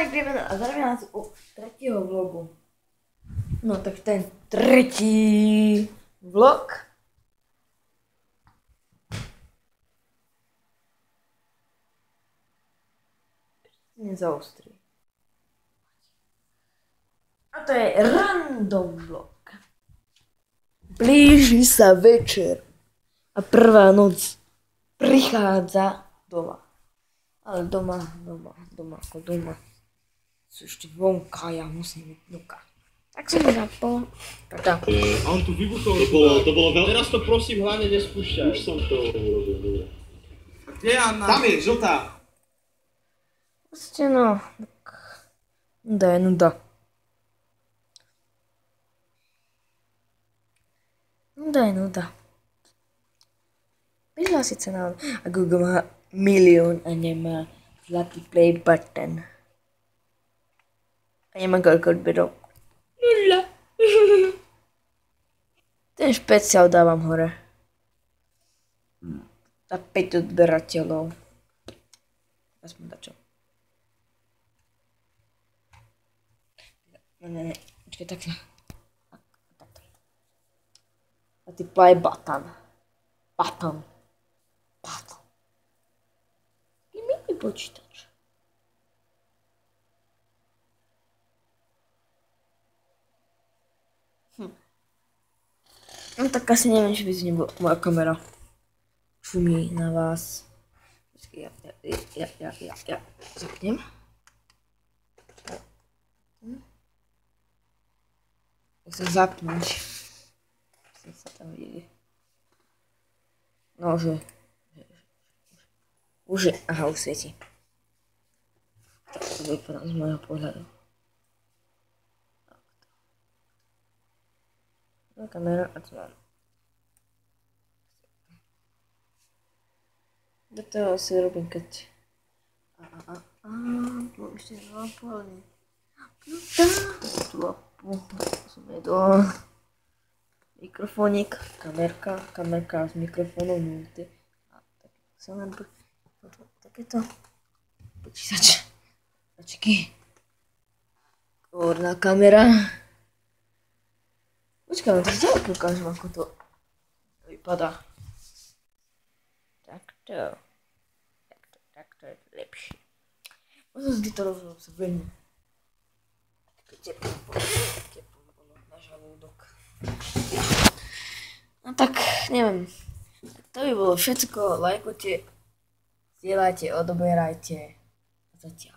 tak ideme a zdravím nás u tretieho vlogu. No tak ten tretí vlog. Nezaostrí. A to je random vlog. Blíži sa večer a prvá noc prichádza doma. Ale doma ako doma. Sú ešte vonka, ja musím byť dnuka. Tak som zapol. Tak. A on tu vybuchol. To bolo veľmi... Teraz to prosím hlavne nespúšťaj. Už som to urobil. Kde je Anna? Tam je, žltá. Proste no. Nuda je nuda. Nuda je nuda. Prihlásiť sa na on. A Google má milión a nemá zlatý play button. A nemá koľko odberov. Nula. Ten špeciál dávam hore. Za 5 odberateľov. Aspoň dačo. Ne. Počkaj, takto. A ty play button. Button. Mini počítač. No tak asi neviem, či by znie moja kamera. Šumí na vás. Ja zapnem. Chcem zapnúť. Chcem sa tam vidieť. No, že... Už je, aha, už svieti. Tak to vypadá z môjho pohľadu. No, kamera a tu mám. Do toho si robím keď... Tu mám ešte lampu, ale nie. Tu lampu, som jedol. Mikrofónik, kamerka s mikrofónom multi. A tak sa len takéto počítač. Počkej. Korná kamera. Počkaj, no to si ďalej ukážem, ako to vypadá. Takto je to lepšie. Možno si to rozhodol sa veľmi. Teplo bolo na žalúdok. No tak, neviem. To by bolo všetko. Lajkujte, zdieľajte, odoberajte. A zatiaľ.